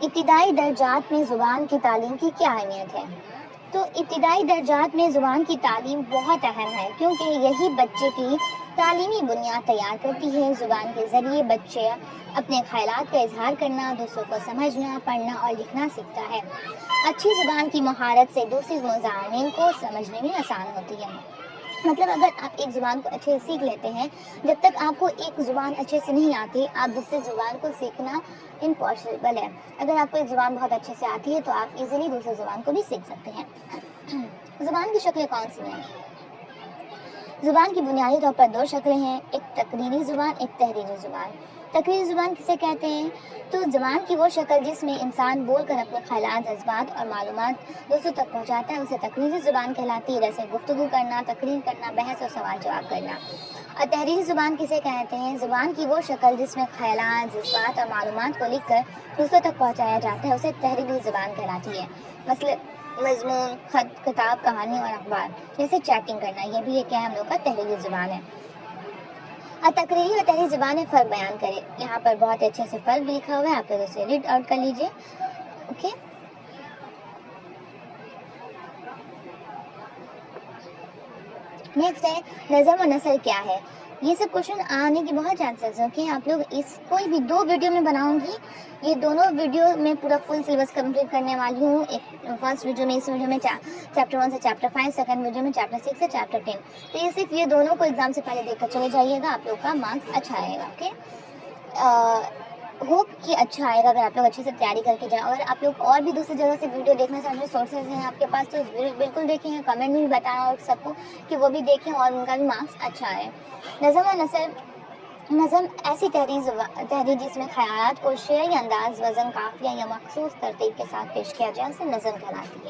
ابتدائی درجات میں زبان کی تعلیم کی کیا اہمیت ہے؟ تو ابتدائی درجات میں زبان کی تعلیم بہت اہم ہے، کیونکہ یہی بچے کی تعلیمی بنیاد تیار کرتی ہے۔ زبان کے ذریعے بچے اپنے خیالات کا اظہار کرنا، دوسروں کو سمجھنا، پڑھنا اور لکھنا سیکھتا ہے۔ اچھی زبان کی مہارت سے دوسری مضامین کو سمجھنے میں آسان ہوتی ہے۔ مطلب اگر آپ ایک زبان کو اچھے سے سیکھ لیتے ہیں، جب تک آپ کو ایک زبان اچھے سے نہیں آتی، آپ دوسری زبان کو سیکھنا امپاسبل ہے۔ اگر آپ کو ایک زبان بہت اچھے سے آتی ہے تو آپ ایزیلی دوسری زبان کو بھی سیکھ سکتے ہیں۔ زبان کی شکلیں کون سی ہیں؟ زبان کی بنیادی طور پر دو شکلیں ہیں، ایک تقریری زبان، ایک تحریری زبان۔ تقریری زبان کسے کہتے ہیں؟ تو زبان کی وہ شکل جس میں انسان بول کر اپنے خیالات، جذبات اور معلومات دوسروں تک پہنچاتا ہے، اسے تقریری زبان کہلاتی ہے، جیسے گفتگو کرنا، تقریر کرنا، بحث اور سوال جواب کرنا۔ اور تحریری زبان کسے کہتے ہیں؟ زبان کی وہ شکل جس میں خیالات، جذبات اور معلومات کو لکھ کر دوسروں تک پہنچایا جاتا ہے، اسے تحریری زبان کہلاتی ہے۔ مضمون، خط، کتاب، کہانی اور اخبار، جیسے چیٹنگ کرنا، یہ بھی ایک ہم لوگ کا تحریری زبان ہے۔ اور تقریری اور تحریری زبان میں فرق بیان کریں۔ یہاں پر بہت اچھے سے فرق بھی لکھا ہوا ہے، آپ لوگ اسے ریڈ آؤٹ کر لیجیے۔ اوکے، نیکسٹ ہے نظم و نثر کیا ہے؟ یہ سب کوشچن آنے کی بہت چانسز ہیں کہ آپ لوگ اس کوئی بھی دو ویڈیو میں بناؤں گی، یہ دونوں ویڈیو میں پورا فل سلیبس کمپلیٹ کرنے والی ہوں۔ ایک فرسٹ ویڈیو میں، اس ویڈیو میں چیپٹر 1 سے چیپٹر 5، سیکنڈ ویڈیو میں چیپٹر 6 سے چیپٹر 10۔ تو یہ صرف یہ دونوں کو ایگزام سے پہلے دیکھ کر چلے جائیے گا، آپ لوگ کا مارکس اچھا آئے گا۔ اوکے، ہوپ کہ اچھا آئے گا اگر آپ لوگ اچھے سے تیاری کر کے جائیں۔ اور آپ لوگ اور بھی دوسری جگہ سے ویڈیو دیکھنا چاہتے ہیں، سورسز ہیں آپ کے پاس، تو بالکل دیکھیں، کمنٹ میں بھی بتانا اور سب کو کہ وہ بھی دیکھیں اور ان کا بھی مارکس اچھا آئے۔ نظم و نثر، نظم ایسی تحریر جس میں خیالات کو شعری انداز، وزن، قافیہ یا مخصوص ترتیب کے ساتھ پیش کیا جائے، اسے نظم کہلاتی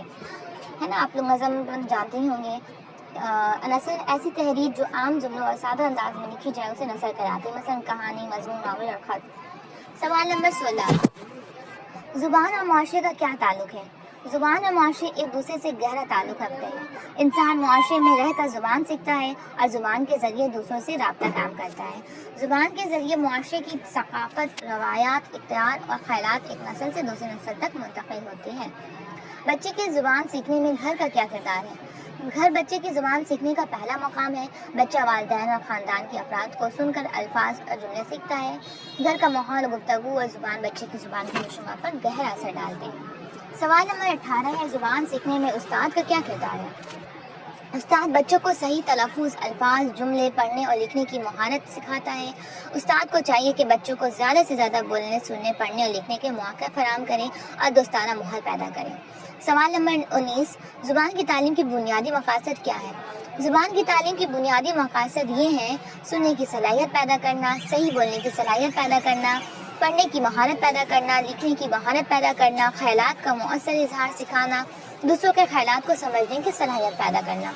ہے نا۔ آپ لوگ نظم جانتے ہی ہوں گے۔ نثر ایسی تحریر جو عام جملوں اور سادہ انداز میں لکھی جائے، اسے نثر کہلاتی ہے، مثلاً کہانی، مضمون، ناول اور خط۔ سوال نمبر 16، زبان اور معاشرے کا کیا تعلق ہے؟ زبان اور معاشرے ایک دوسرے سے گہرا تعلق رکھتے ہیں۔ انسان معاشرے میں رہ کر زبان سیکھتا ہے اور زبان کے ذریعے دوسروں سے رابطہ قائم کرتا ہے۔ زبان کے ذریعے معاشرے کی ثقافت، روایات، اقدار اور خیالات ایک نسل سے دوسری نسل تک منتقل ہوتے ہیں۔ بچے کے زبان سیکھنے میں گھر کا کیا کردار ہے؟ گھر بچے کی زبان سیکھنے کا پہلا مقام ہے۔ بچہ والدین اور خاندان کے افراد کو سن کر الفاظ اور جملے سیکھتا ہے۔ گھر کا ماحول، گفتگو اور زبان بچے کی زبان کی نشوار پر گہرا اثر ڈالتے ہیں۔ سوال نمبر 18 ہے، زبان سیکھنے میں استاد کا کیا کردار ہے؟ استاد بچوں کو صحیح تلفظ، الفاظ، جملے پڑھنے اور لکھنے کی مہارت سکھاتا ہے۔ استاد کو چاہیے کہ بچوں کو زیادہ سے زیادہ بولنے، سننے، پڑھنے اور لکھنے کے مواقع فراہم کریں اور دوستانہ ماحول پیدا کریں۔ سوال نمبر 19، زبان کی تعلیم کی بنیادی مقاصد کیا ہے؟ زبان کی تعلیم کی بنیادی مقاصد یہ ہیں: سننے کی صلاحیت پیدا کرنا، صحیح بولنے کی صلاحیت پیدا کرنا، پڑھنے کی مہارت پیدا کرنا، لکھنے کی مہارت پیدا کرنا، خیالات کا مؤثر اظہار سکھانا، دوسروں کے خیالات کو سمجھنے کی صلاحیت پیدا کرنا۔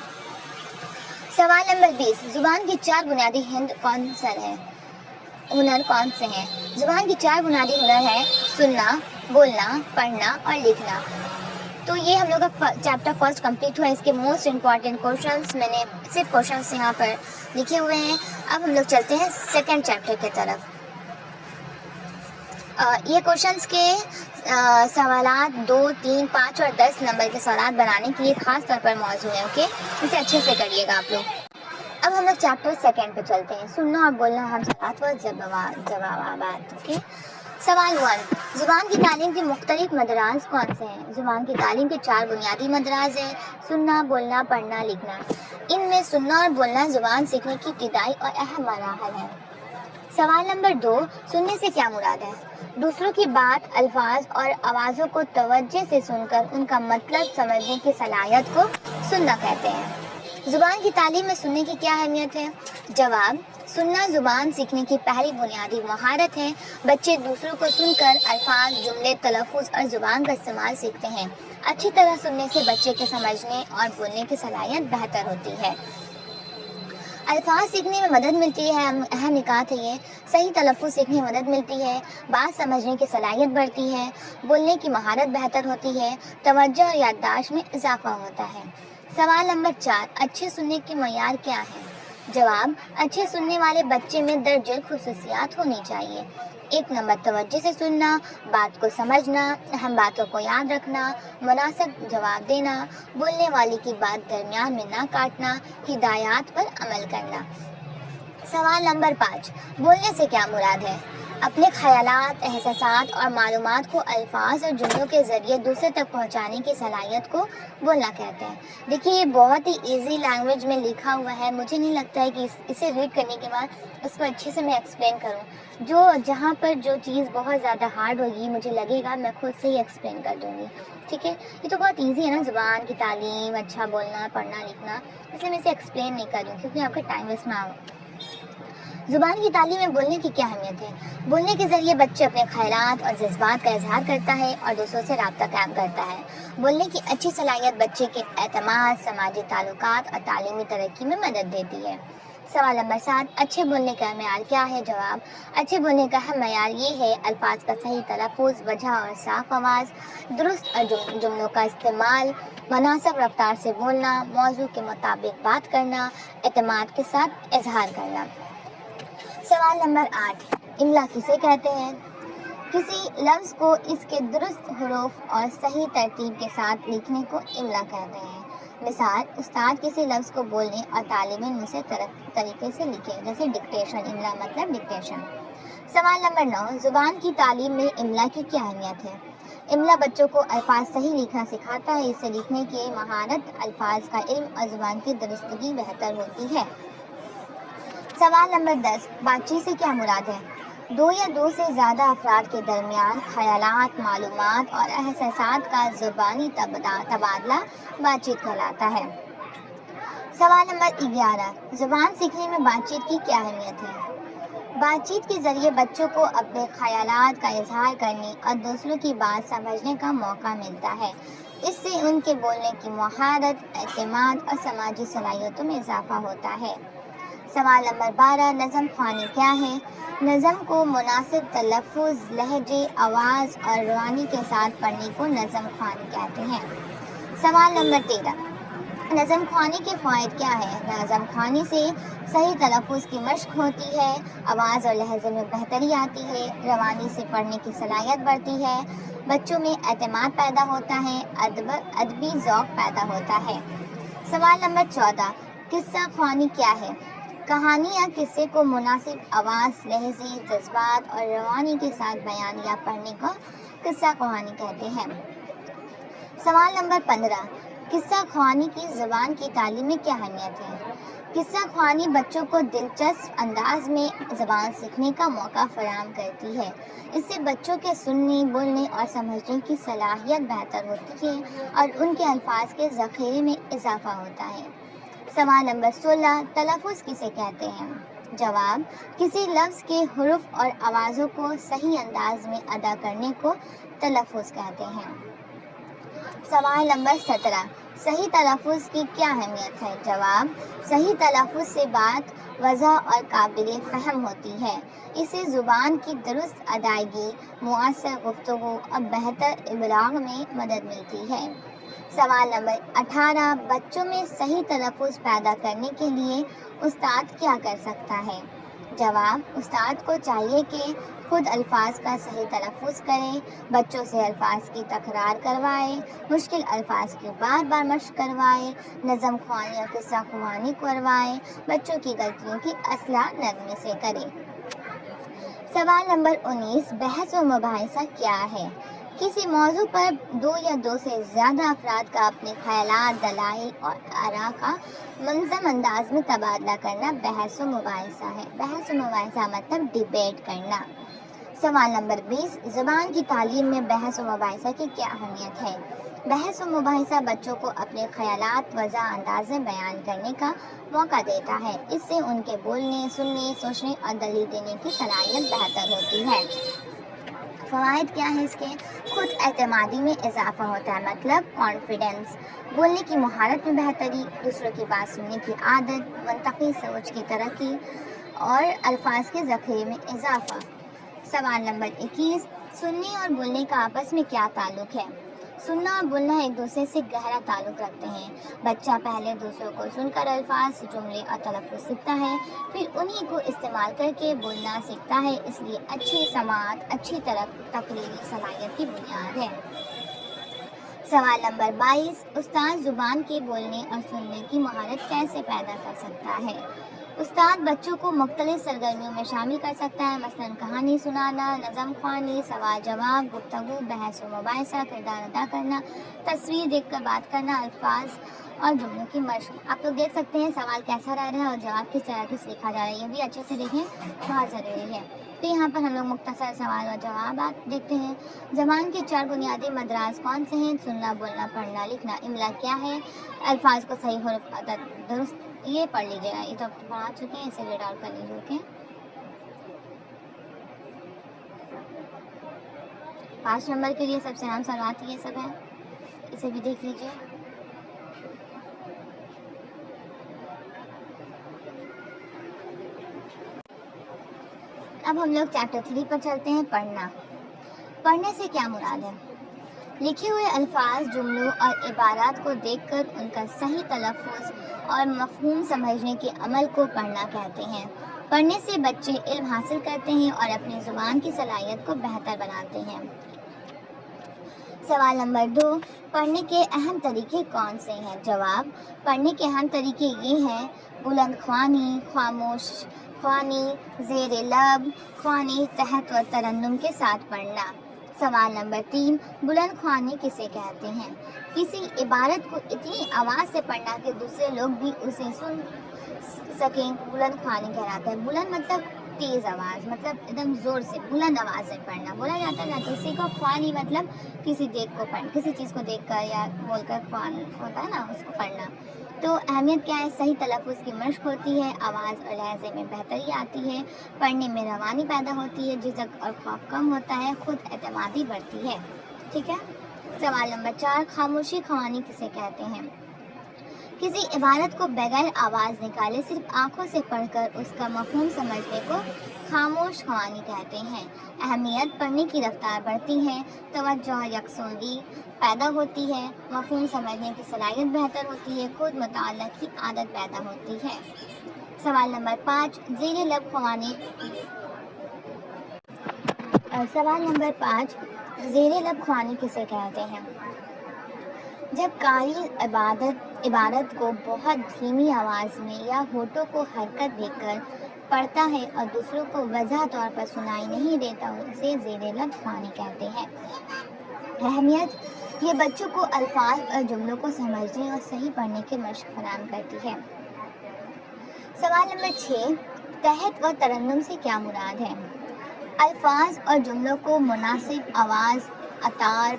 سوال نمبر 20، زبان کی 4 بنیادی ہنر کون سے ہیں؟ زبان کی 4 بنیادی ہنر ہیں: سننا، بولنا، پڑھنا اور لکھنا۔ تو یہ ہم لوگ کا چیپٹر فرسٹ کمپلیٹ ہوا۔ اس کے موسٹ امپورٹنٹ کوشچنس میں نے صرف کوشچنس یہاں پر لکھے ہوئے ہیں۔ اب ہم لوگ چلتے ہیں سیکنڈ چیپٹر کی طرف۔ یہ کوشچنس کے سوالات 2، 3، 5 اور 10 نمبر کے سوالات بنانے کے لیے خاص طور پر موزوں ہیں۔ اوکے، اسے اچھے سے کریے گا آپ لوگ۔ اب ہم لوگ چیپٹر سیکنڈ پہ چلتے ہیں، سننا اور بولنا ہم ساتھ و جوابات۔ اوکے، سوال 1، زبان کی تعلیم کے مختلف مدراس کون سے ہیں؟ زبان کی تعلیم کے 4 بنیادی مدراس ہیں: سننا، بولنا، پڑھنا، لکھنا۔ ان میں سننا اور بولنا زبان سیکھنے کی ابتدائی اور اہم مراحل ہیں۔ سوال نمبر 2، سننے سے کیا مراد ہے؟ دوسروں کی بات، الفاظ اور آوازوں کو توجہ سے سن کر ان کا مطلب سمجھنے کی صلاحیت کو سننا کہتے ہیں۔ زبان کی تعلیم میں سننے کی کیا اہمیت ہے؟ جواب، سننا زبان سیکھنے کی پہلی بنیادی مہارت ہے۔ بچے دوسروں کو سن کر الفاظ، جملے، تلفظ اور زبان کا استعمال سیکھتے ہیں۔ اچھی طرح سننے سے بچے کے سمجھنے اور بولنے کی صلاحیت بہتر ہوتی ہے۔ الفاظ سیکھنے میں مدد ملتی ہے، اہم نکات ہے یہ۔ صحیح تلفظ سیکھنے میں مدد ملتی ہے، بات سمجھنے کی صلاحیت بڑھتی ہے، بولنے کی مہارت بہتر ہوتی ہے، توجہ اور یادداشت میں اضافہ ہوتا ہے۔ سوال نمبر 4، اچھے سننے کے معیار کیا ہیں؟ جواب: اچھے سننے والے بچے میں درج خصوصیات ہونی چاہیے۔ 1 نمبر توجہ سے سننا، بات کو سمجھنا، اہم باتوں کو یاد رکھنا، مناسب جواب دینا، بولنے والے کی بات درمیان میں نہ کاٹنا، ہدایات پر عمل کرنا۔ سوال نمبر 5، بولنے سے کیا مراد ہے؟ اپنے خیالات، احساسات اور معلومات کو الفاظ اور جملوں کے ذریعے دوسرے تک پہنچانے کی صلاحیت کو بولنا کہتے ہیں۔ دیکھیے یہ بہت ہی ایزی لینگویج میں لکھا ہوا ہے، مجھے نہیں لگتا ہے کہ اسے ریڈ کرنے کے بعد اس کو اچھے سے میں ایکسپلین کروں۔ جہاں پر جو چیز بہت زیادہ ہارڈ ہوگی مجھے لگے گا میں خود سے ہی ایکسپلین کر دوں گی، ٹھیک ہے؟ یہ تو بہت ایزی ہے نا، زبان کی تعلیم، اچھا بولنا، پڑھنا لکھنا، اس لیے میں اسے ایکسپلین نہیں کر رہی ہوں کیونکہ آپ کا ٹائم ویسٹ نہ ہو۔ زبان کی تعلیم میں بولنے کی کیا اہمیت ہے؟ بولنے کے ذریعے بچے اپنے خیالات اور جذبات کا اظہار کرتا ہے اور دوسروں سے رابطہ قائم کرتا ہے۔ بولنے کی اچھی صلاحیت بچے کے اعتماد، سماجی تعلقات اور تعلیمی ترقی میں مدد دیتی ہے۔ سوال نمبر 7، اچھے بولنے کا معیار کیا ہے؟ جواب: اچھے بولنے کا معیار یہ ہے: الفاظ کا صحیح تلفظ، وجہ اور صاف آواز، درست اور جملوں کا استعمال، مناسب رفتار سے بولنا، موضوع کے مطابق بات کرنا، اعتماد کے ساتھ اظہار کرنا۔ سوال نمبر 8، املا کسے کہتے ہیں؟ کسی لفظ کو اس کے درست حروف اور صحیح ترتیب کے ساتھ لکھنے کو املا کہتے ہیں۔ مثال: استاد کسی لفظ کو بولنے اور طالب علم اسے طریقے سے لکھے، جیسے ڈکٹیشن۔ املا مطلب ڈکٹیشن۔ سوال نمبر 9، زبان کی تعلیم میں املا کی کیا اہمیت ہے؟ املا بچوں کو الفاظ صحیح لکھنا سکھاتا ہے، اس سے لکھنے کی مہارت، الفاظ کا علم اور زبان کی درستگی بہتر ہوتی ہے۔ سوال نمبر 10، بات چیت سے کیا مراد ہے؟ 2 یا 2 سے زیادہ افراد کے درمیان خیالات، معلومات اور احساسات کا زبانی تبادلہ بات چیت کہلاتا ہے۔ سوال نمبر 11، زبان سیکھنے میں بات چیت کی کیا اہمیت ہے؟ بات چیت کے ذریعے بچوں کو اپنے خیالات کا اظہار کرنے اور دوسروں کی بات سمجھنے کا موقع ملتا ہے۔ اس سے ان کے بولنے کی مہارت، اعتماد اور سماجی صلاحیتوں میں اضافہ ہوتا ہے۔ سوال نمبر 12، نظم خوانی کیا ہے؟ نظم کو مناسب تلفظ، لہجے، آواز اور روانی کے ساتھ پڑھنے کو نظم خوانی کہتے ہیں۔ سوال نمبر 13، نظم خوانی کے فوائد کیا ہے؟ نظم خوانی سے صحیح تلفظ کی مشق ہوتی ہے، آواز اور لہجے میں بہتری آتی ہے، روانی سے پڑھنے کی صلاحیت بڑھتی ہے، بچوں میں اعتماد پیدا ہوتا ہے، ادبی ذوق پیدا ہوتا ہے۔ سوال نمبر 14، قصہ خوانی کیا ہے؟ کہانی یا قصے کو مناسب آواز، لہجے، جذبات اور روانی کے ساتھ بیان یا پڑھنے کو قصہ خوانی کہتے ہیں۔ سوال نمبر 15، قصہ خوانی کی زبان کی تعلیم میں کیا اہمیت ہے؟ قصہ خوانی بچوں کو دلچسپ انداز میں زبان سیکھنے کا موقع فراہم کرتی ہے۔ اس سے بچوں کے سننے، بولنے اور سمجھنے کی صلاحیت بہتر ہوتی ہے اور ان کے الفاظ کے ذخیرے میں اضافہ ہوتا ہے۔ سوال نمبر 16، تلفظ کسے کہتے ہیں؟ جواب: کسی لفظ کے حروف اور آوازوں کو صحیح انداز میں ادا کرنے کو تلفظ کہتے ہیں۔ سوال نمبر 17، صحیح تلفظ کی کیا اہمیت ہے؟ جواب: صحیح تلفظ سے بات واضح اور قابل فہم ہوتی ہے۔ اسے زبان کی درست ادائیگی، مؤثر گفتگو اور بہتر ابلاغ میں مدد ملتی ہے۔ سوال نمبر 18، بچوں میں صحیح تلفظ پیدا کرنے کے لیے استاد کیا کر سکتا ہے؟ جواب: استاد کو چاہیے کہ خود الفاظ کا صحیح تلفظ کرے، بچوں سے الفاظ کی تکرار کروائے، مشکل الفاظ کی بار بار مشق کروائے، نظم خوانی اور قصہ خوانی کروائے، بچوں کی غلطیوں کی اصلاح نرمی سے کرے۔ سوال نمبر 19، بحث و مباحثہ کیا ہے؟ کسی موضوع پر 2 یا 2 سے زیادہ افراد کا اپنے خیالات، دلائل اور آراء کا منظم انداز میں تبادلہ کرنا بحث و مباحثہ ہے۔ بحث و مباحثہ مطلب ڈیبیٹ کرنا۔ سوال نمبر 20، زبان کی تعلیم میں بحث و مباحثہ کی کیا اہمیت ہے؟ بحث و مباحثہ بچوں کو اپنے خیالات واضح انداز میں بیان کرنے کا موقع دیتا ہے۔ اس سے ان کے بولنے، سننے، سوچنے اور دلیل دینے کی صلاحیت بہتر ہوتی ہے۔ فوائد کیا ہے اس کے؟ خود اعتمادی میں اضافہ ہوتا ہے، مطلب کانفیڈنس، بولنے کی مہارت میں بہتری، دوسروں کی بات سننے کی عادت، منطقی سوچ کی ترقی اور الفاظ کے ذخیرے میں اضافہ۔ سوال نمبر 21، سننے اور بولنے کا آپس میں کیا تعلق ہے؟ سننا اور بولنا ایک دوسرے سے گہرا تعلق رکھتے ہیں۔ بچہ پہلے دوسروں کو سن کر الفاظ، جملے اور تلفظ سیکھتا ہے، پھر انہی کو استعمال کر کے بولنا سیکھتا ہے۔ اس لیے اچھی سماعت اچھی تقریری صلاحیت کی بنیاد ہے۔ سوال نمبر 22، استاد زبان کے بولنے اور سننے کی مہارت کیسے پیدا کر سکتا ہے؟ استاد بچوں کو مختلف سرگرمیوں میں شامل کر سکتا ہے، مثلاً کہانی سنانا، نظم خوانی، سوال جواب، گفتگو، بحث و مباحثہ، کردار ادا کرنا، تصویر دیکھ کر بات کرنا، الفاظ اور جملوں کی مشق۔ آپ لوگ دیکھ سکتے ہیں سوال کیسا رہ رہا ہے اور جواب کس طرح سے لکھا جا رہا ہے، یہ بھی اچھے سے دیکھیں، بہت ضروری ہے۔ تو یہاں پر ہم لوگ مختصر سوال اور جوابات دیکھتے ہیں۔ زبان کے 4 بنیادی مدراس کون سے ہیں؟ سننا، بولنا، پڑھنا، لکھنا۔ املا کیا ہے؟ الفاظ کو صحیح حروف عدد درست، یہ پڑھ لیجیے گا، یہ تو پڑھا چکے ہیں، اسے ریڈ آؤٹ کر لیجیے۔ اوکے، 5 نمبر کے لیے سب سے اہم سوالات یہ سب ہے، اسے بھی دیکھ لیجیے۔ اب ہم لوگ چیپٹر 3 پر چلتے ہیں، پڑھنا۔ پڑھنے سے کیا مراد ہے؟ لکھے ہوئے الفاظ، جملوں اور عبارات کو دیکھ کر ان کا صحیح تلفظ اور مفہوم سمجھنے کے عمل کو پڑھنا کہتے ہیں۔ پڑھنے سے بچے علم حاصل کرتے ہیں اور اپنی زبان کی صلاحیت کو بہتر بناتے ہیں۔ سوال نمبر 2، پڑھنے کے اہم طریقے کون سے ہیں؟ جواب، پڑھنے کے اہم طریقے یہ ہیں: بلند خوانی، خاموش خوانی، زیر لب خوانی، تحت و ترنم کے ساتھ پڑھنا۔ سوال نمبر 3، بلند خوانی کسے کہتے ہیں؟ کسی عبارت کو اتنی آواز سے پڑھنا کہ دوسرے لوگ بھی اسے سن سکیں، بلند خوانی کہلاتا ہے۔ بلند مطلب تیز آواز، مطلب ایک دم زور سے، بلند آواز سے پڑھنا بولا جاتا ہے نا، تو اسی کو خوانی مطلب کسی چیز کو دیکھ کر یا بول کر خوان ہوتا ہے نا، اس کو پڑھنا۔ تو اہمیت کیا ہے؟ صحیح تلفظ کی مشق ہوتی ہے، آواز اور لہجے میں بہتری آتی ہے، پڑھنے میں روانی پیدا ہوتی ہے، جھجک اور خوف کم ہوتا ہے، خود اعتمادی بڑھتی ہے۔ ٹھیک ہے۔ سوال نمبر 4، خاموشی خوانی کسے کہتے ہیں؟ کسی عبارت کو بغیر آواز نکالے صرف آنکھوں سے پڑھ کر اس کا مفہوم سمجھنے کو خاموش خوانی کہتے ہیں۔ اہمیت، پڑھنے کی رفتار بڑھتی ہے، توجہ اور یکسوئی پیدا ہوتی ہے، مفہوم سمجھنے کی صلاحیت بہتر ہوتی ہے، خود مطالعہ کی عادت پیدا ہوتی ہے۔ سوال نمبر 5، زیر لب خوانی۔ سوال نمبر 5، زیر لب خوانی کسے کہتے ہیں؟ جب قاری عبارت کو بہت دھیمی آواز میں یا ہونٹوں کو حرکت دے کر پڑھتا ہے اور دوسروں کو واضح طور پر سنائی نہیں دیتا، اسے زیر لب خوانی کہتے ہیں۔ اہمیت، یہ بچوں کو الفاظ اور جملوں کو سمجھنے اور صحیح پڑھنے کی مشق فراہم کرتی ہے۔ سوال نمبر 6، تحت و ترنم سے کیا مراد ہے؟ الفاظ اور جملوں کو مناسب آواز، اتار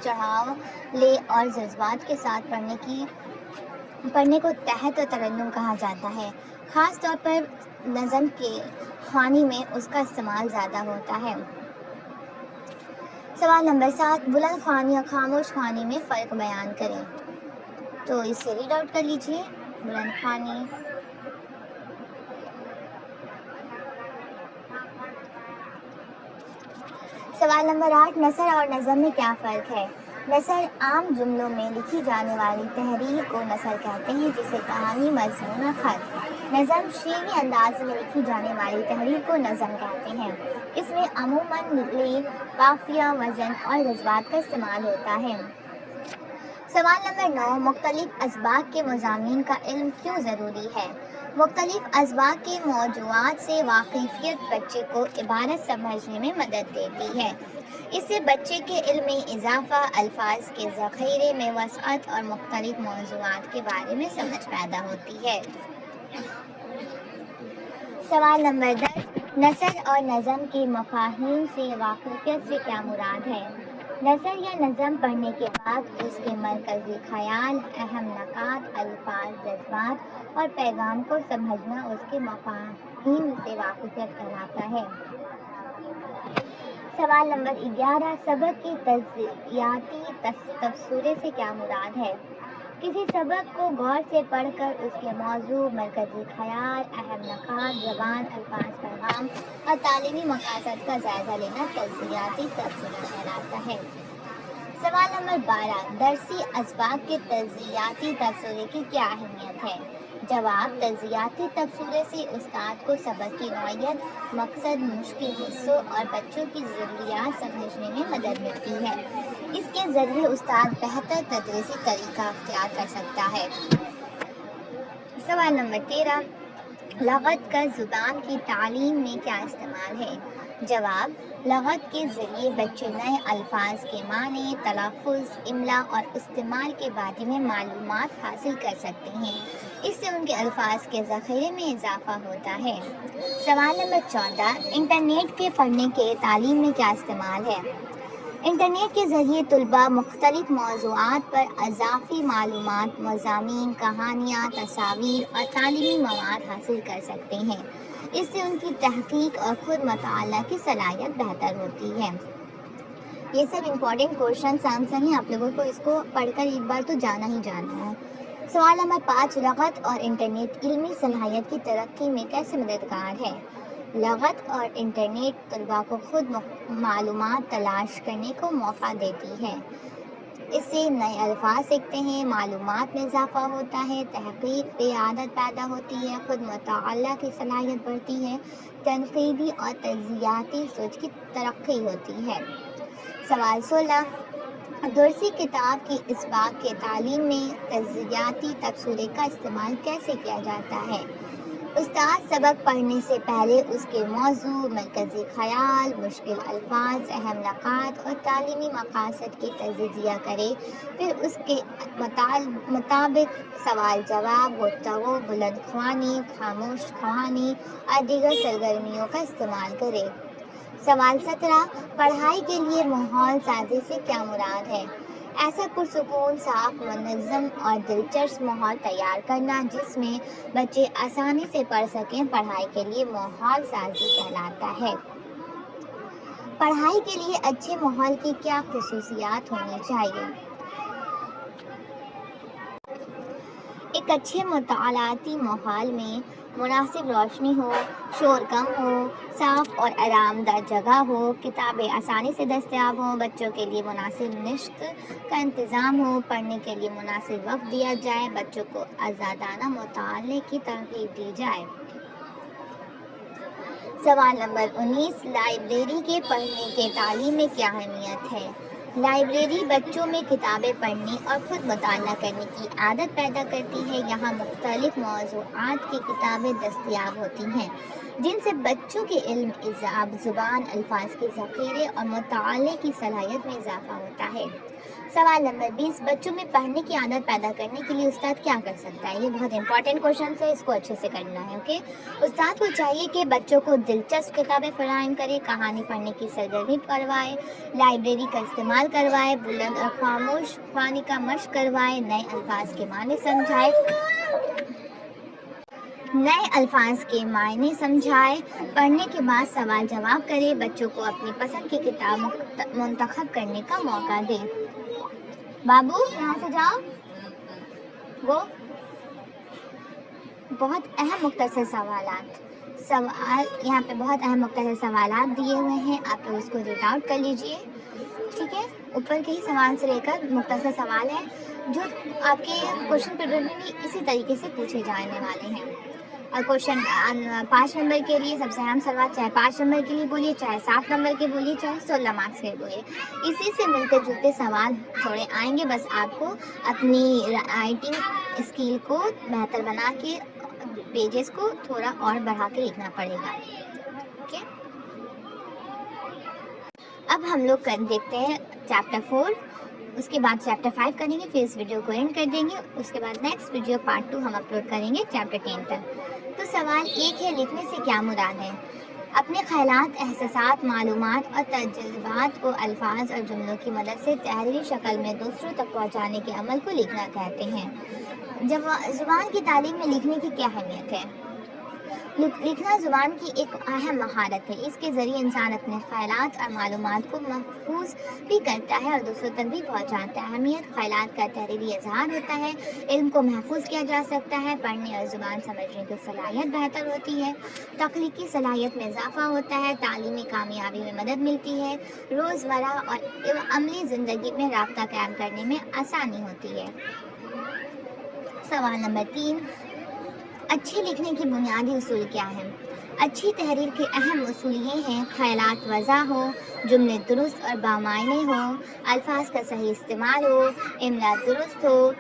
چڑھاؤ، لے اور جذبات کے ساتھ پڑھنے کو تحت و ترنم کہا جاتا ہے۔ خاص طور پر نظم کے خوانی میں اس کا استعمال زیادہ ہوتا ہے۔ سوال نمبر 7، بلند خوانی اور خاموش خوانی میں فرق بیان کریں۔ تو اسے ریڈ آؤٹ کر لیجیے۔ بلند خوانی، سوال نمبر 8، نثر اور نظم میں کیا فرق ہے؟ نثر عام جملوں میں لکھی جانے والی تحریر کو نثر کہتے ہیں، جسے کہانی، مضمون اور خط۔ نظم شعری انداز میں لکھی جانے والی تحریر کو نظم کہتے ہیں۔ اس میں عموماً لے، قافیہ، وزن اور جذبات کا استعمال ہوتا ہے۔ سوال نمبر 9، مختلف اسباق کے مضامین کا علم کیوں ضروری ہے؟ مختلف اسباق کے موضوعات سے واقفیت بچے کو عبارت سمجھنے میں مدد دیتی ہے۔ اس سے بچے کے علم میں اضافہ، الفاظ کے ذخیرے میں وسعت اور مختلف موضوعات کے بارے میں سمجھ پیدا ہوتی ہے۔ سوال نمبر 10، نثر اور نظم کے مفاہیم سے واقفیت سے کیا مراد ہے؟ نثر یا نظم پڑھنے کے بعد اس کے مرکزی خیال، اہم نکات، الفاظ، جذبات اور پیغام کو سمجھنا اس کے مفاہیم سے واقفیت کہلاتا ہے۔ سوال نمبر 11، سبق کی تجزیاتی تبصرے سے کیا مراد ہے؟ کسی سبق کو غور سے پڑھ کر اس کے موضوع، مرکزی خیال، اہم نکات، زبان، الفاظ، پیغام اور تعلیمی مقاصد کا جائزہ لینا تجزیاتی تبصرہ کہلاتا ہے۔ سوال نمبر 12، درسی اسباق کے تجزیاتی تبصرے کی کیا اہمیت ہے؟ جواب، تجزیاتی تبصرے سے استاد کو سبق کی نوعیت، مقصد، مشکل حصوں اور بچوں کی ضروریات سمجھنے میں مدد ملتی ہے۔ اس کے ذریعے استاد بہتر تدریسی طریقہ اختیار کر سکتا ہے۔ سوال نمبر 13، لغت کا زبان کی تعلیم میں کیا استعمال ہے؟ جواب، لغت کے ذریعے بچے نئے الفاظ کے معنی، تلفظ، املا اور استعمال کے بارے میں معلومات حاصل کر سکتے ہیں۔ اس سے ان کے الفاظ کے ذخیرے میں اضافہ ہوتا ہے۔ سوال نمبر 14، انٹرنیٹ کے پڑھنے کے تعلیم میں کیا استعمال ہے؟ انٹرنیٹ کے ذریعے طلباء مختلف موضوعات پر اضافی معلومات، مضامین، کہانیاں، تصاویر اور تعلیمی مواد حاصل کر سکتے ہیں۔ اس سے ان کی تحقیق اور خود مطالعہ کی صلاحیت بہتر ہوتی ہے۔ یہ سب امپورٹنٹ کوشچنس آنسر ہیں، آپ لوگوں کو اس کو پڑھ کر ایک بار تو جانا ہی جانا ہے۔ سوال نمبر 5، لغت اور انٹرنیٹ علمی صلاحیت کی ترقی میں کیسے مددگار ہے؟ لغت اور انٹرنیٹ طلباء کو خود معلومات تلاش کرنے کو موقع دیتی ہے۔ اس سے نئے الفاظ سیکھتے ہیں، معلومات میں اضافہ ہوتا ہے، تحقیق پہ عادت پیدا ہوتی ہے، خود مطالعہ کی صلاحیت بڑھتی ہے، تنقیدی اور تجزیاتی سوچ کی ترقی ہوتی ہے۔ سوال 16، درسی کتاب کی اسباق کے تعلیم میں تجزیاتی تبصرے کا استعمال کیسے کیا جاتا ہے؟ استاد سبق پڑھنے سے پہلے اس کے موضوع، مرکزی خیال، مشکل الفاظ، اہم نکات اور تعلیمی مقاصد کی تجزیہ کرے، پھر اس کے مطابق سوال جواب، گفتگو، بلند خوانی، خاموش خوانی اور دیگر سرگرمیوں کا استعمال کرے۔ سوال 17، پڑھائی کے لیے ماحول سازی سے کیا مراد ہے؟ ایسا پرسکون، صاف، منظم اور دلچسپ ماحول تیار کرنا جس میں بچے آسانی سے پڑھ سکیں، پڑھائی کے لیے ماحول سازی کہلاتا ہے۔ پڑھائی کے لیے اچھے ماحول کی کیا خصوصیات ہونی چاہیے؟ ایک اچھے مطالعاتی ماحول میں مناسب روشنی ہو، شور کم ہو، صاف اور آرام دہ جگہ ہو، کتابیں آسانی سے دستیاب ہوں، بچوں کے لیے مناسب نشست کا انتظام ہو، پڑھنے کے لیے مناسب وقت دیا جائے، بچوں کو آزادانہ مطالعے کی ترغیب دی جائے۔ سوال نمبر 19، لائبریری کے پڑھنے کے تعلیم میں کیا اہمیت ہے؟ لائبریری بچوں میں کتابیں پڑھنے اور خود مطالعہ کرنے کی عادت پیدا کرتی ہے۔ یہاں مختلف موضوعات کی کتابیں دستیاب ہوتی ہیں جن سے بچوں کے علم، زبان، الفاظ کے ذخیرے اور مطالعے کی صلاحیت میں اضافہ ہوتا ہے۔ سوال نمبر 20، بچوں میں پڑھنے کی عادت پیدا کرنے کے لیے استاد کیا کر سکتا ہے؟ یہ بہت امپورٹنٹ کوشچن ہے، اس کو اچھے سے کرنا ہے، اوکے؟ استاد کو چاہیے کہ بچوں کو دلچسپ کتابیں فراہم کرے، کہانی پڑھنے کی سرگرمی کروائے، لائبریری کا استعمال کروائے، بلند اور خاموش خوانی کا مشق کروائے، نئے الفاظ کے معنی سمجھائے، پڑھنے کے بعد سوال جواب کرے، بچوں کو اپنی پسند کی کتاب منتخب کرنے کا موقع دے۔ بابو یہاں سے جاؤ، وہ بہت اہم مختصر یہاں پہ بہت اہم مختصر سوالات دیے ہوئے ہیں، آپ لوگ اس کو ریڈ آؤٹ کر لیجئے، ٹھیک ہے؟ اوپر کے ہی سوال سے لے کر مختصر سوال ہیں جو آپ کے کوشچن پیپر میں بھی اسی طریقے سے پوچھے جانے والے ہیں۔ اور کوشچن 5 نمبر کے لیے سب سے اہم سوال، چاہے 5 نمبر کے لیے بولیے، چاہے 7 نمبر کے بولیے، چاہے 16 مارکس کے بولیے، اسی سے ملتے جلتے سوال تھوڑے آئیں گے، بس آپ کو اپنی رائٹنگ اسکل کو بہتر بنا کے پیجز کو تھوڑا اور بڑھا کے لکھنا پڑے گا، اوکے؟ اب ہم لوگ دیکھتے ہیں چیپٹر 4، اس کے بعد چیپٹر 5 کریں گے، پھر اس ویڈیو کو اینڈ کر دیں گے، اس کے بعد نیکسٹ ویڈیو پارٹ 2 ہم اپلوڈ کریں گے چیپٹر 10 تک۔ تو سوال 1 ہے، لکھنے سے کیا مراد ہے؟ اپنے خیالات، احساسات، معلومات اور تجربات کو الفاظ اور جملوں کی مدد سے تحریری شکل میں دوسروں تک پہنچانے کے عمل کو لکھنا کہتے ہیں۔ زبان کی تعلیم میں لکھنے کی کیا اہمیت ہے؟ لکھنا زبان کی ایک اہم مہارت ہے. اس کے ذریعے انسان اپنے خیالات اور معلومات کو محفوظ بھی کرتا ہے اور دوسروں تک بھی پہنچاتا ہے. اہمیت: خیالات کا تحریری اظہار ہوتا ہے. علم کو محفوظ کیا جا سکتا ہے. پڑھنے اور زبان سمجھنے کی صلاحیت بہتر ہوتی ہے. تخلیقی صلاحیت میں اضافہ ہوتا ہے. تعلیمی کامیابی میں مدد ملتی ہے. روزمرہ اور عملی زندگی میں رابطہ قائم کرنے میں آسانی ہوتی ہے. سوال نمبر 3. اچھے لکھنے کی بنیادی اصول کیا ہیں؟ اچھی تحریر کے اہم اصول یہ ہیں: خیالات واضح ہو، جملے درست اور بامعنی ہوں، الفاظ کا صحیح استعمال ہو، املا درست ہو،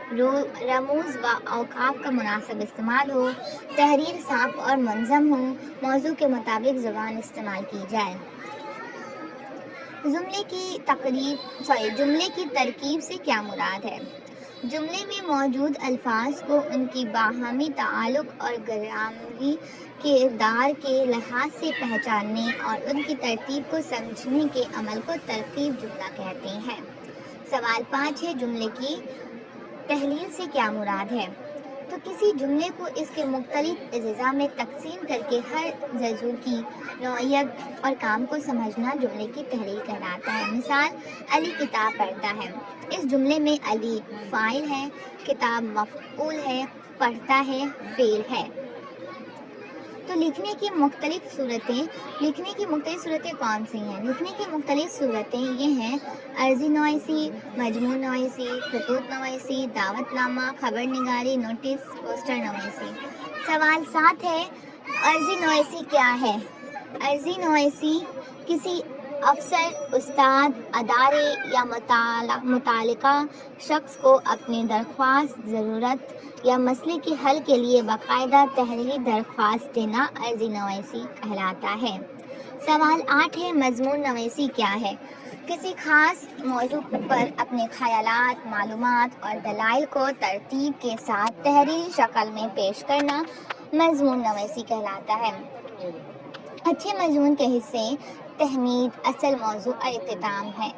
رموز و اوقاف کا مناسب استعمال ہو، تحریر صاف اور منظم ہو، موضوع کے مطابق زبان استعمال کی جائے. جملے کی ترکیب سے کیا مراد ہے؟ جملے میں موجود الفاظ کو ان کی باہمی تعلق اور گرامری کردار کے لحاظ سے پہچاننے اور ان کی ترتیب کو سمجھنے کے عمل کو ترکیب جملہ کہتے ہیں. سوال 5 ہے. جملے کی تحلیل سے کیا مراد ہے؟ تو کسی جملے کو اس کے مختلف اجزاء میں تقسیم کر کے ہر جزو کی نوعیت اور کام کو سمجھنا جملے کی تحلیل کہلاتا ہے. مثال: علی کتاب پڑھتا ہے. اس جملے میں علی فاعل ہے، کتاب مفعول ہے، پڑھتا ہے فعل ہے. تو لکھنے کی مختلف صورتیں کون سی ہیں؟ لکھنے کی مختلف صورتیں یہ ہیں: عرضی نویسی، مجموع نویسی، خطوط نویسی، دعوت نامہ، خبر نگاری، نوٹس، پوسٹر نویسی. سوال 7 ہے. عرضی نویسی کیا ہے؟ عرضی نویسی کسی افسر، استاد، ادارے یا متعلقہ شخص کو اپنی درخواست، ضرورت یا مسئلے کے حل کے لیے باقاعدہ تحریری درخواست دینا عرضی نویسی کہلاتا ہے. سوال 8 ہے. مضمون نویسی کیا ہے؟ کسی خاص موضوع پر اپنے خیالات، معلومات اور دلائل کو ترتیب کے ساتھ تحریری شکل میں پیش کرنا مضمون نویسی کہلاتا ہے. اچھے مضمون کے حصے تحمید، اصل موضوع اور اختتام ہیں.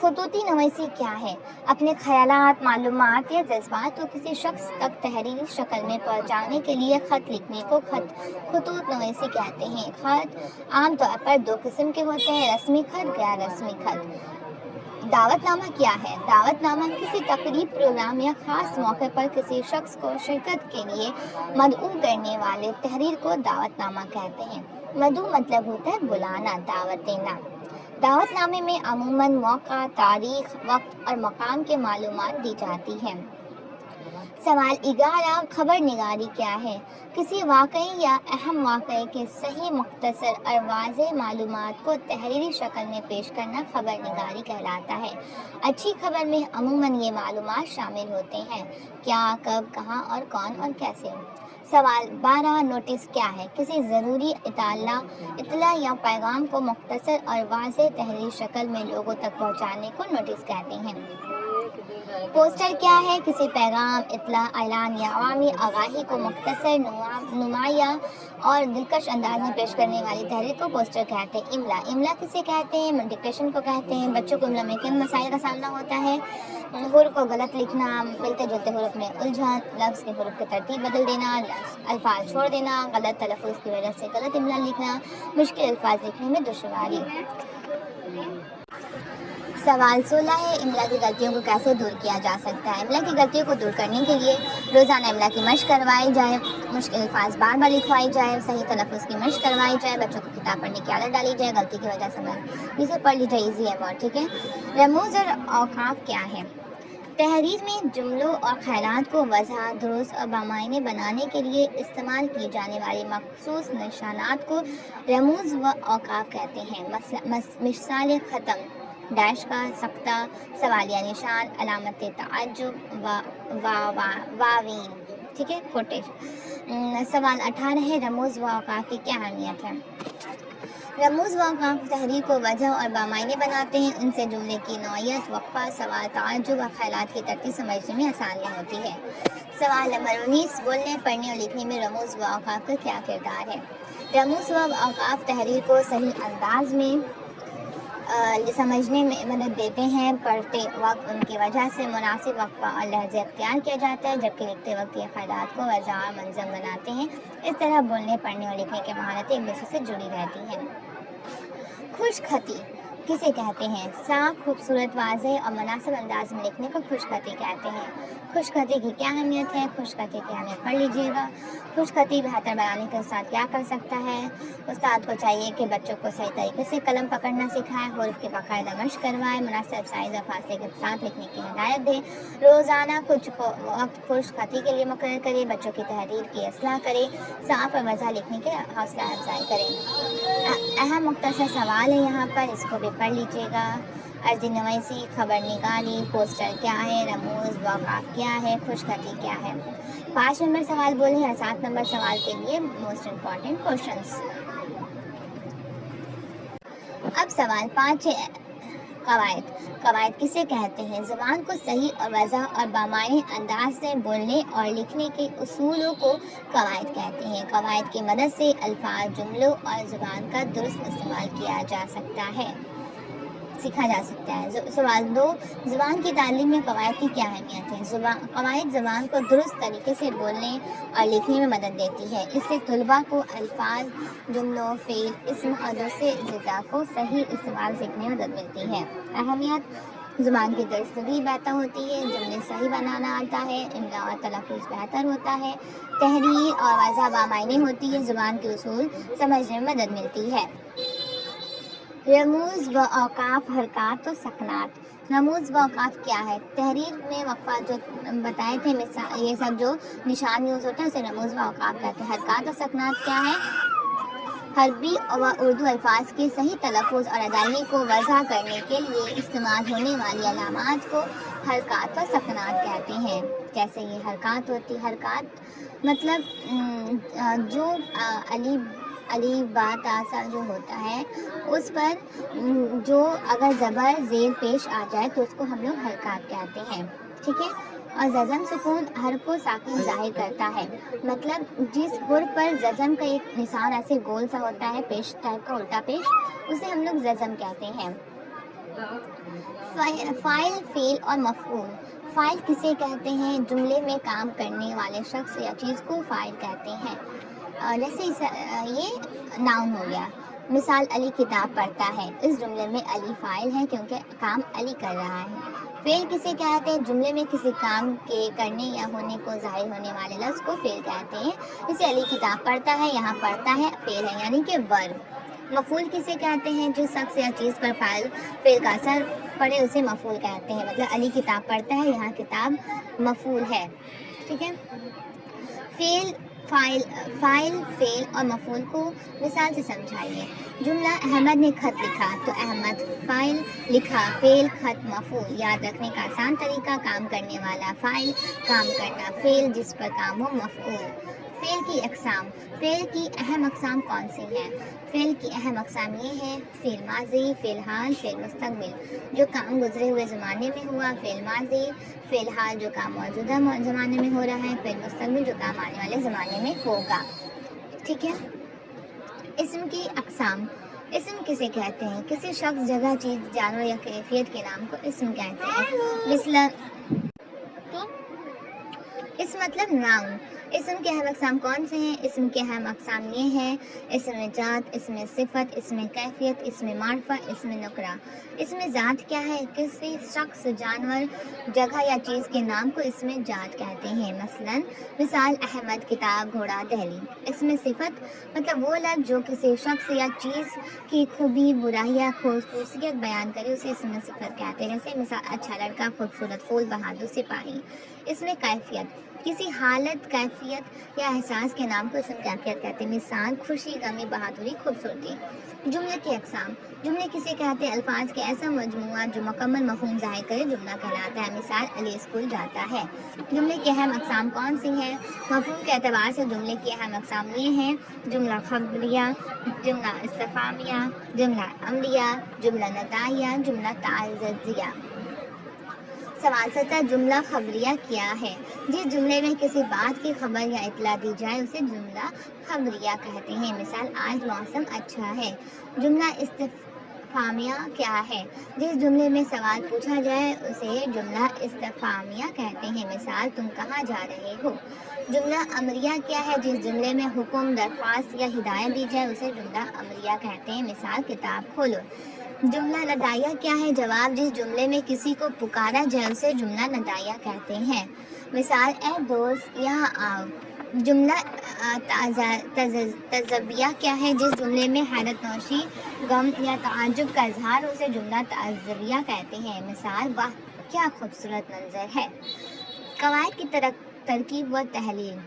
خطوطی نویسی کیا ہے؟ اپنے خیالات، معلومات یا جذبات کو کسی شخص تک تحریری شکل میں پہنچانے کے لیے خط لکھنے کو خطوط نویسی کہتے ہیں. خط عام طور پر 2 قسم کے ہوتے ہیں: رسمی خط، غیر رسمی خط. دعوت نامہ کیا ہے؟ دعوت نامہ کسی تقریب، پروگرام یا خاص موقع پر کسی شخص کو شرکت کے لیے مدعو کرنے والے تحریر کو دعوت نامہ کہتے ہیں. مدعو مطلب ہوتا ہے بلانا، دعوت دینا. دعوت نامے میں عموماً موقع، تاریخ، وقت اور مقام کی معلومات دی جاتی ہیں. سوال 11. خبر نگاری کیا ہے؟ کسی واقعے یا اہم واقعے کے صحیح، مختصر اور واضح معلومات کو تحریری شکل میں پیش کرنا خبر نگاری کہلاتا ہے. اچھی خبر میں عموماً یہ معلومات شامل ہوتے ہیں: کیا، کب، کہاں اور کون اور کیسے. سوال 12. نوٹس کیا ہے؟ کسی ضروری اطلاع یا پیغام کو مختصر اور واضح تحریری شکل میں لوگوں تک پہنچانے کو نوٹس کہتے ہیں. پوسٹر کیا ہے؟ کسی پیغام، اطلاع، اعلان یا عوامی آگاہی کو مختصر، نمایاں اور دلکش انداز میں پیش کرنے والی تحریر کو پوسٹر کہتے ہیں. املا کسے کہتے ہیں؟ ڈکٹیشن کو کہتے ہیں. بچوں کو املا میں کن مسائل کا سامنا ہوتا ہے؟ حروف کو غلط لکھنا، ملتے جلتے حروف میں الجھن، لفظ کے حروف کی ترتیب بدل دینا، الفاظ چھوڑ دینا، غلط تلفظ کی وجہ سے غلط املا لکھنا، مشکل الفاظ لکھنے میں دشواری. سوال 16 ہے. املا کی غلطیوں کو کیسے دور کیا جا سکتا ہے؟ املا کی غلطیوں کو دور کرنے کے لیے روزانہ املا کی مشق کروائی جائے، مشکل الفاظ بار بار لکھوائی جائے، صحیح تلفظ کی مشق کروائی جائے، بچوں کو کتاب پڑھنے کی عادت ڈالی جائے، غلطی کی وجہ سے اسے پڑھ لی جائے، ایزی ہے بہت. ٹھیک ہے. رموز اور اوقاف کیا ہے؟ تحریر میں جملوں اور خیالات کو واضح، درست اور بامعنی بنانے کے لیے استعمال کی جانے والی مخصوص نشانات کو رموز و اوقاف کہتے ہیں. مثال: ختم، ڈیش کا سکتہ، سوالیہ نشان، علامت تعجب، واویل. ٹھیک ہے. کوٹیشن. سوال 18 ہے. رموز و اوقاف کی کیا اہمیت ہے؟ رموز و اوقاف تحریر کو واضح اور بامعنی بناتے ہیں. ان سے جملے کی نوعیت، وقفہ، سوال، تعجب اور خیالات کی ترتیب سمجھنے میں آسانی ہوتی ہے. سوال نمبر 19. بولنے، پڑھنے اور لکھنے میں رموز و اوقاف کا کیا کردار ہے؟ رموز و اوقاف تحریر کو صحیح انداز میں سمجھنے میں مدد دیتے ہیں. پڑھتے وقت ان کی وجہ سے مناسب وقفہ اور لہجہ اختیار کیا جاتا ہے، جبکہ لکھتے وقت یہ خیالات کو واضح اور منظم بناتے ہیں. اس طرح بولنے، پڑھنے اور لکھنے کی مہارتیں ایک دوسرے سے جڑی رہتی ہیں. خوش خطی کسے کہتے ہیں؟ صاف، خوبصورت، واضح اور مناسب انداز میں لکھنے کو خوش خطی کہتے ہیں. خوش خطی کی کیا اہمیت ہے؟ خوش خطی کی اہمیت پڑھ لیجیے گا. خوش خطی بہتر بنانے کے استاد کیا کر سکتا ہے؟ استاد کو چاہیے کہ بچوں کو صحیح طریقے سے قلم پکڑنا سکھائے، حروف کی باقاعدہ مشق کروائے، مناسب سائز اور فاصلے کے ساتھ لکھنے کی ہدایت دے، روزانہ کچھ وقت خوش خطی کے لیے مقرر کرے، بچوں کی تحریر کی اصلاح کرے، صاف اور واضح لکھنے کی حوصلہ افزائی کرے. اہم مختصر سوال ہے یہاں پر، اس کو بھی پڑھ لیجیے گا. عرضی نویسی، خبر نگاری، پوسٹر کیا ہے، رموز واقعات کیا ہے، خوش خطی کیا ہے. 5 نمبر سوال بولے ہیں، 7 نمبر سوال کے لیے موسٹ امپورٹنٹ کوشچنس. اب سوال 5 ہے. قواعد کسے کہتے ہیں؟ زبان کو صحیح اور واضح اور بامعنی انداز سے بولنے اور لکھنے کے اصولوں کو قواعد کہتے ہیں. قواعد کی مدد سے الفاظ، جملوں اور زبان کا درست استعمال سیکھا جا سکتا ہے. سوال 2، زبان کی تعلیم میں قواعد کی کیا اہمیت ہے؟ قواعد زبان کو درست طریقے سے بولنے اور لکھنے میں مدد دیتی ہے. اس سے طلباء کو الفاظ، جملوں، فعل، اسم اور دوسرے اجزاء کو صحیح استعمال سیکھنے میں مدد ملتی ہے. اہمیت: زبان کی درستگی بہتر ہوتی ہے، جملے صحیح بنانا آتا ہے، املا اور تلفظ بہتر ہوتا ہے، تحریر اور واضح بامعنی ہوتی ہے، زبان کے اصول سمجھنے میں مدد ملتی ہے. رموز و اوقاف، حرکات و سکنات. رموز و اوقاف کیا ہے؟ تحریر میں وقفہ جو بتائے تھے، یہ سب جو نشان یوز ہوتا ہے اسے رموز و اوقاف کہتے ہیں. حرکات و سکنات کیا ہے؟ عربی و اردو الفاظ کے صحیح تلفظ اور ادائیگی کو واضح کرنے کے لیے استعمال ہونے والی علامات کو حرکات و سکنات کہتے ہیں. کیسے یہ حرکات ہوتی؟ حرکات مطلب جو علی با تا سا جو ہوتا ہے اس پر جو اگر زبر زیر پیش آ جائے تو اس کو ہم لوگ حرکات کہتے ہیں. ٹھیک ہے. اور ززم سکون حرف کو ساکن ظاہر کرتا ہے. مطلب جس حرف پر ززم کا ایک نشان ایسے گول سا ہوتا ہے، پیش ٹائپ کا، الٹا پیش، اسے ہم لوگ ززم کہتے ہیں. فاعل، فعل اور مفعول. فاعل کسے کہتے ہیں؟ جملے میں کام کرنے والے شخص یا چیز کو فاعل کہتے ہیں. جیسے یہ ناؤن ہو گیا. مثال: علی کتاب پڑھتا ہے. اس جملے میں علی فاعل ہے کیونکہ کام علی کر رہا ہے. فعل کسے کہتے ہیں؟ جملے میں کسی کام کے کرنے یا ہونے کو ظاہر ہونے والے لفظ کو فعل کہتے ہیں. جیسے علی کتاب پڑھتا ہے، یہاں پڑھتا ہے فعل ہے یعنی کہ ورب. مفعول کسے کہتے ہیں؟ جس شخص یا چیز پر فعل کا اثر پڑے اسے مفعول کہتے ہیں. مطلب علی کتاب پڑھتا ہے، یہاں کتاب مفعول ہے. ٹھیک ہے. فاعل، فعل اور مفعول کو مثال سے سمجھائیے. جملہ: احمد نے خط لکھا، تو احمد فاعل، لکھا فعل، خط مفعول. یاد رکھنے کا آسان طریقہ: کام کرنے والا فاعل، کام کرنا فعل، جس پر کام ہو مفعول. فعل کی اقسام. فعل کی اہم اقسام کون سی ہیں؟ فعل کی اہم اقسام یہ ہے: فعل ماضی، فعل حال، فعل مستقبل. جو کام گزرے ہوئے زمانے میں ہوا، فعل ماضی. فعل حال جو کام موجودہ زمانے میں ہو رہا ہے. فعل مستقبل جو کام آنے والے زمانے میں ہوگا. ٹھیک ہے. اسم کی اقسام. اسم کسے کہتے ہیں؟ کسی شخص، جگہ، چیز، جانور یا کیفیت کے نام کو اسم کہتے ہیں. اسم مطلب ناؤن. اسم کے اہم اقسام کون سے ہیں؟ اسم کے اہم اقسام یہ ہیں: اسم ذات، اسم صفت، اسم کیفیت، اسم معرفہ، اسم نکرہ. اسم ذات کیا ہے؟ کسی شخص، جانور، جگہ یا چیز کے نام کو اسم ذات کہتے ہیں. مثال: احمد، کتاب، گھوڑا، دہلی. اسم صفت مطلب وہ لفظ جو کسی شخص یا چیز کی خوبی، برائی یا خصوصیت بیان کرے اسے اسم صفت کہتے ہیں. جیسے مثال: اچھا لڑکا، خوبصورت پھول، بہادر سپاہی. اسم کیفیت کسی حالت، کیفیت یا احساس کے نام کو اسم کیفیت کہتے ہیں. مثال: خوشی، غمی، بہادری، خوبصورتی. جملے کی اقسام. جملے کسے کہتے ہیں؟ الفاظ کے ایسا مجموعہ جو مکمل مفہوم ظاہر کرے جملہ کہلاتا ہے. مثال: علی اسکول جاتا ہے. جملے کی اہم اقسام کون سی ہیں؟ مفہوم کے اعتبار سے جملے کی اہم اقسام یہ ہیں: جملہ خبریہ، جملہ استفہامیہ، جملہ امریہ، جملہ نتائیہ، جملہ تعزیہ. سوال 7: جملہ خبریہ کیا ہے؟ جس جملے میں کسی بات کی خبر یا اطلاع دی جائے اسے جملہ خبریہ کہتے ہیں. مثال: آج موسم اچھا ہے. جملہ استفہامیہ کیا ہے؟ جس جملے میں سوال پوچھا جائے اسے جملہ استفہامیہ کہتے ہیں۔ مثال، تم کہاں جا رہے ہو؟ جملہ امریہ کیا ہے؟ جس جملے میں حکم، درخواست یا ہدایت دی جائے اسے جملہ امریہ کہتے ہیں۔ مثال، کتاب کھولو۔ جملہ ندائیہ کیا ہے؟ جواب، جس جملے میں کسی کو پکارا جائے اسے جملہ ندائیہ کہتے ہیں۔ مثال، اے دوست یہاں آؤ۔ جملہ تعزیہ کیا ہے؟ جس جملے میں حیرت نوشی، غم یا تعجب کا اظہار ہو اسے جملہ تعزیہ کہتے ہیں۔ مثال، واہ کیا خوبصورت منظر ہے۔ قواعد کی ترکیب و تحلیل۔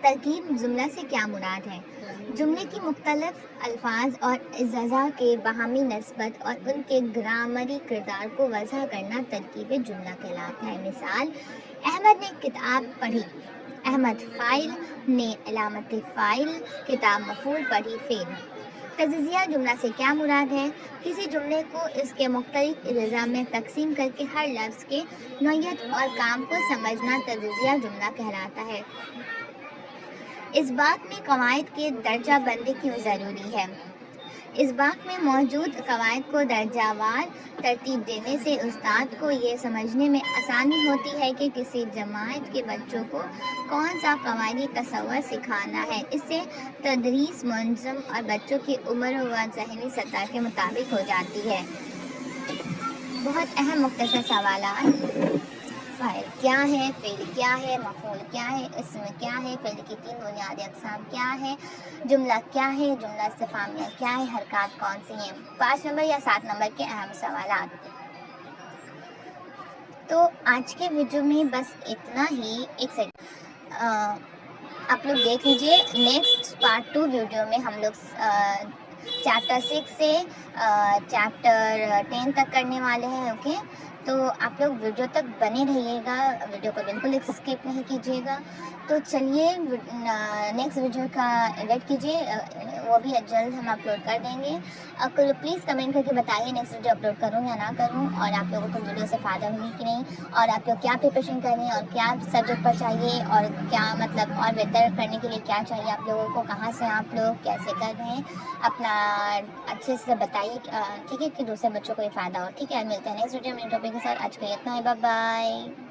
ترکیب، جملہ سے کیا مراد ہے؟ جملے کی مختلف الفاظ اور اجزاء کے باہمی نسبت اور ان کے گرامری کردار کو واضح کرنا ترکیب جملہ کہلاتا ہے۔ مثال، احمد نے کتاب پڑھی۔ احمد فاعل، نے علامت فاعل، کتاب مفعول، پڑھی فعل۔ تجزیہ، جملہ سے کیا مراد ہے؟ کسی جملے کو اس کے مختلف اجزاء میں تقسیم کر کے ہر لفظ کے نوعیت اور کام کو سمجھنا تجزیہ جملہ کہلاتا ہے۔ اس بات میں قواعد کے درجہ بندی کیوں ضروری ہے؟ اس بات میں موجود قواعد کو درجہ وار ترتیب دینے سے استاد کو یہ سمجھنے میں آسانی ہوتی ہے کہ کسی جماعت کے بچوں کو کون سا قواعدی تصور سکھانا ہے۔ اس سے تدریس منظم اور بچوں کی عمر و ذہنی سطح کے مطابق ہو جاتی ہے۔ بہت اہم مختصر سوالات۔ فاعل کیا ہے؟ فعل کیا ہے؟ مفعول کیا ہے؟ اسم کیا ہے؟ فعل کی 3 بنیادی اقسام کیا ہے؟ جملہ کیا ہے؟ جملہ استفہامیہ کیا ہے؟ حرکات کون سی ہیں؟ 5 نمبر یا 7 نمبر کے اہم سوالات۔ تو آج کے ویڈیو میں بس اتنا ہی۔ ایک سیکنڈ آپ لوگ دیکھ لیجیے، نیکسٹ پارٹ 2 ویڈیو میں ہم لوگ چیپٹر 6 سے چیپٹر 10 تک کرنے والے ہیں۔ اوکے، تو آپ لوگ ویڈیو تک بنے رہیے گا، ویڈیو کو بالکل اسکپ نہیں کیجیے گا۔ تو چلیے نیکسٹ ویڈیو کا ویٹ کیجیے، وہ بھی جلد ہم اپلوڈ کر دیں گے۔ پلیز کمنٹ کر کے بتائیے نیکسٹ ویڈیو اپلوڈ کروں یا نہ کروں، اور آپ لوگوں کو ویڈیو سے فائدہ ہوئی کہ نہیں، اور آپ لوگ کیا پریپریشن کر رہے ہیں اور کیا سبجیکٹ پر چاہیے، اور کیا مطلب اور بہتر کرنے کے لیے کیا چاہیے آپ لوگوں کو، کہاں سے آپ لوگ کیسے کر رہے ہیں، اپنا اچھے سے بتائیے، ٹھیک ہے، کہ دوسرے بچوں کو یہ فائدہ ہو۔ ٹھیک ہے، ملتے ہیں نیکسٹ ویڈیو میں ٹاپک کے ساتھ۔ آج کے لیے اتنا ہے، بائے بائے۔